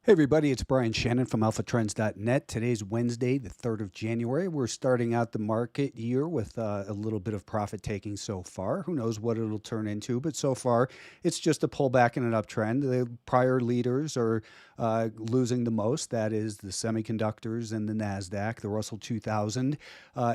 Hey everybody, it's Brian Shannon from alphatrends.net. Today's Wednesday, the 3rd of January. We're starting out the market year with a little bit of profit taking so far. Who knows what it'll turn into, but so far it's just a pullback in an uptrend. The prior leaders are losing the most. That is the semiconductors and the NASDAQ. The Russell 2000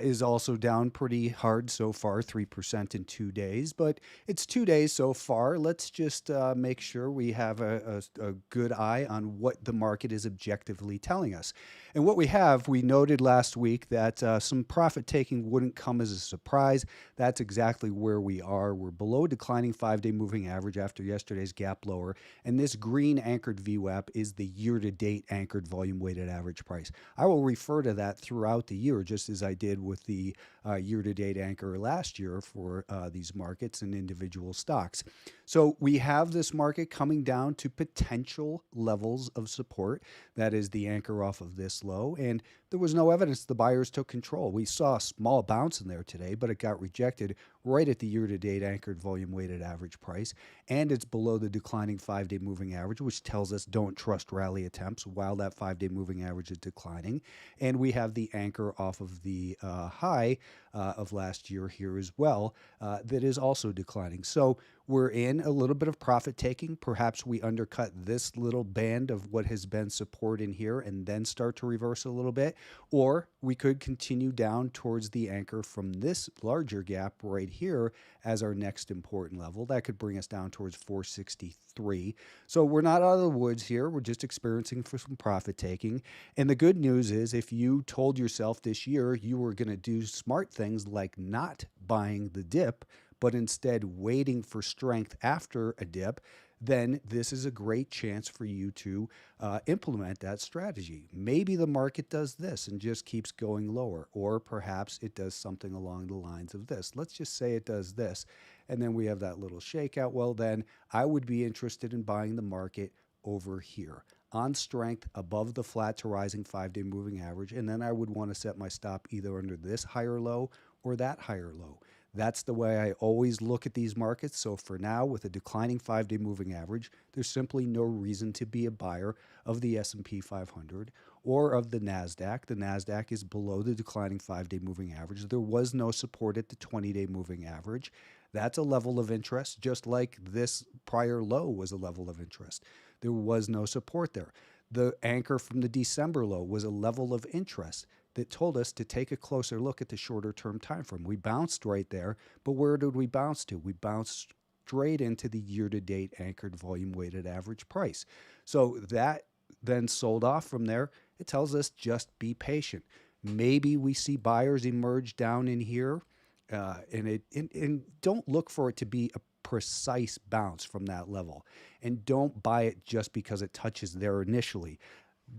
is also down pretty hard so far, 3% in 2 days, but it's 2 days so far. Let's just make sure we have a good eye on what the market is objectively telling us. And what we have, we noted last week that some profit taking wouldn't come as a surprise. That's exactly where we are. We're below declining 5-day moving average after yesterday's gap lower. And this green anchored VWAP is the year-to-date anchored volume weighted average price. I will refer to that throughout the year, just as I did with the year-to-date anchor last year for these markets and individual stocks. So we have this market coming down to potential levels of support. That is the anchor off of this low. And there was no evidence the buyers took control. We saw a small bounce in there today, but it got rejected right at the year-to-date anchored volume weighted average price. And it's below the declining 5-day moving average, which tells us don't trust rally attempts while that 5-day moving average is declining. And we have the anchor off of the high of last year here as well that is also declining. So we're in a little bit of profit taking. Perhaps we undercut this little band of what has been support in here and then start to reverse a little bit. Or we could continue down towards the anchor from this larger gap right here as our next important level. That could bring us down towards 463. So we're not out of the woods here. We're just experiencing for some profit taking. And the good news is if you told yourself this year you were going to do smart things like not buying the dip, but instead waiting for strength after a dip, then this is a great chance for you to implement that strategy. Maybe the market does this and just keeps going lower, or perhaps it does something along the lines of this. Let's just say it does this, and then we have that little shakeout. Well, then I would be interested in buying the market over here on strength above the flat to rising 5-day moving average, and then I would want to set my stop either under this higher low or that higher low. That's the way I always look at these markets. So for now, with a declining 5-day moving average, there's simply no reason to be a buyer of the S&P 500 or of the NASDAQ. The NASDAQ is below the declining 5-day moving average. There was no support at the 20-day moving average. That's a level of interest, just like this prior low was a level of interest. There was no support there. The anchor from the December low was a level of interest that told us to take a closer look at the shorter term time frame. We bounced right there, but where did we bounce to? We bounced straight into the year-to-date anchored volume weighted average price. So that then sold off from there. It tells us just be patient. Maybe we see buyers emerge down in here, and don't look for it to be a precise bounce from that level. And don't buy it just because it touches there initially.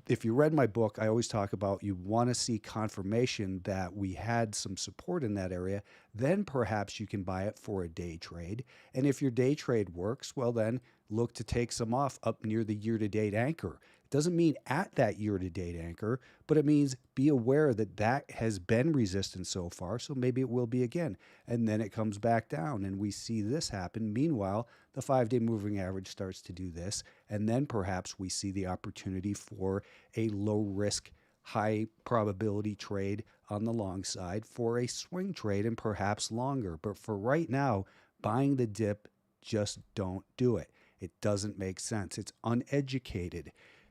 If you read my book, I always talk about you want to see confirmation that we had some support in that area. Then perhaps you can buy it for a day trade. And if your day trade works, well, then look to take some off up near the year-to-date anchor. It doesn't mean at that year-to-date anchor, but it means be aware that that has been resistant so far, so maybe it will be again. And then it comes back down, and we see this happen. Meanwhile, the 5-day moving average starts to do this, and then perhaps we see the opportunity for a low-risk, high-probability trade on the long side for a swing trade and perhaps longer. But for right now, buying the dip, just don't do it. It doesn't make sense. It's uneducated.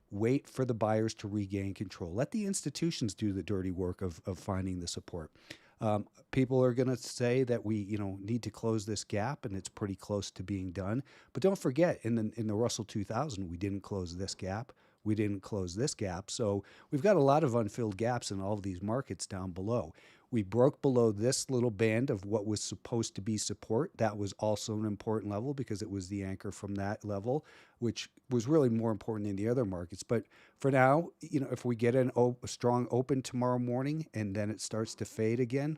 Wait for the buyers to regain control. Let the institutions do the dirty work of finding the support. People are going to say that we, need to close this gap, and it's pretty close to being done. But don't forget, in the Russell 2000, we didn't close this gap. We didn't close this gap. So we've got a lot of unfilled gaps in all of these markets down below. We broke below this little band of what was supposed to be support. That was also an important level because it was the anchor from that level, which was really more important than the other markets. But for now, if we get a strong open tomorrow morning and then it starts to fade again,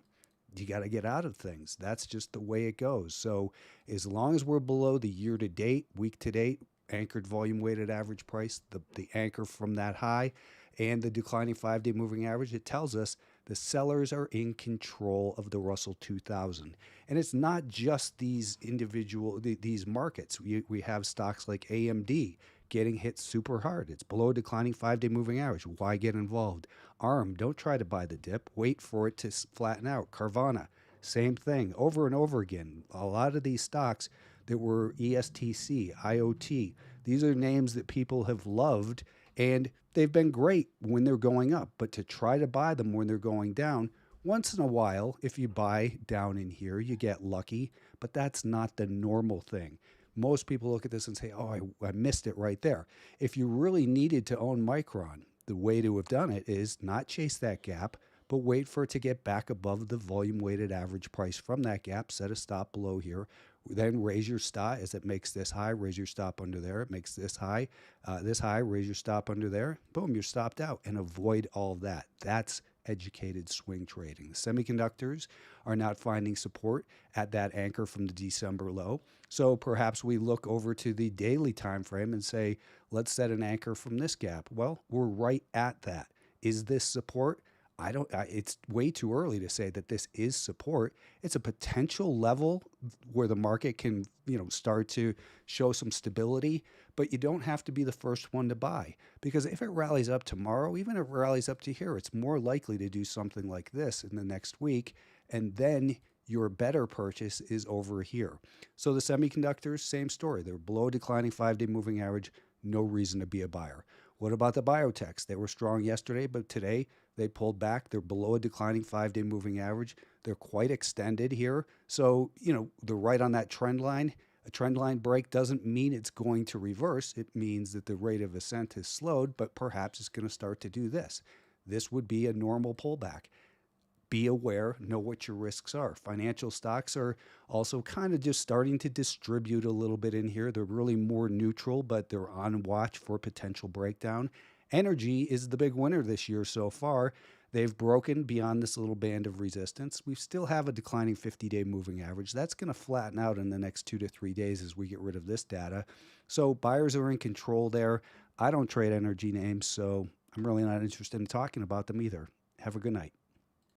you got to get out of things. That's just the way it goes. So as long as we're below the year-to-date, week-to-date, anchored volume weighted average price, the anchor from that high, and the declining 5-day moving average, it tells us the sellers are in control of the Russell 2000. And it's not just these markets. We have stocks like AMD getting hit super hard. It's below a declining 5-day moving average. Why get involved? ARM, don't try to buy the dip. Wait for it to flatten out. Carvana, same thing over and over again. A lot of these stocks that were ESTC, IoT, these are names that people have loved, and they've been great when they're going up. But to try to buy them when they're going down, once in a while, if you buy down in here, you get lucky, but that's not the normal thing. Most people look at this and say, oh, I missed it right there. If you really needed to own Micron, the way to have done it is not chase that gap, but wait for it to get back above the volume weighted average price from that gap, set a stop below here, then raise your stop as it makes this high, raise your stop under there, it makes this high, raise your stop under there, boom, you're stopped out, and avoid all of that. That's educated swing trading. The semiconductors are not finding support at that anchor from the December low. So perhaps we look over to the daily time frame and say, let's set an anchor from this gap. Well, we're right at that. Is this support? It's way too early to say that this is support. It's a potential level where the market can, start to show some stability, but you don't have to be the first one to buy, because if it rallies up tomorrow, even if it rallies up to here, it's more likely to do something like this in the next week. And then your better purchase is over here. So the semiconductors, same story. They're below declining 5-day moving average. No reason to be a buyer. What about the biotechs? They were strong yesterday, but today they pulled back. They're below a declining 5-day moving average. They're quite extended here. So, they're right on that trend line. A trend line break doesn't mean it's going to reverse. It means that the rate of ascent has slowed, but perhaps it's going to start to do this. This would be a normal pullback. Be aware, know what your risks are. Financial stocks are also kind of just starting to distribute a little bit in here. They're really more neutral, but they're on watch for potential breakdown. Energy is the big winner this year so far. They've broken beyond this little band of resistance. We still have a declining 50-day moving average. That's going to flatten out in the next 2 to 3 days as we get rid of this data. So buyers are in control there. I don't trade energy names, so I'm really not interested in talking about them either. Have a good night.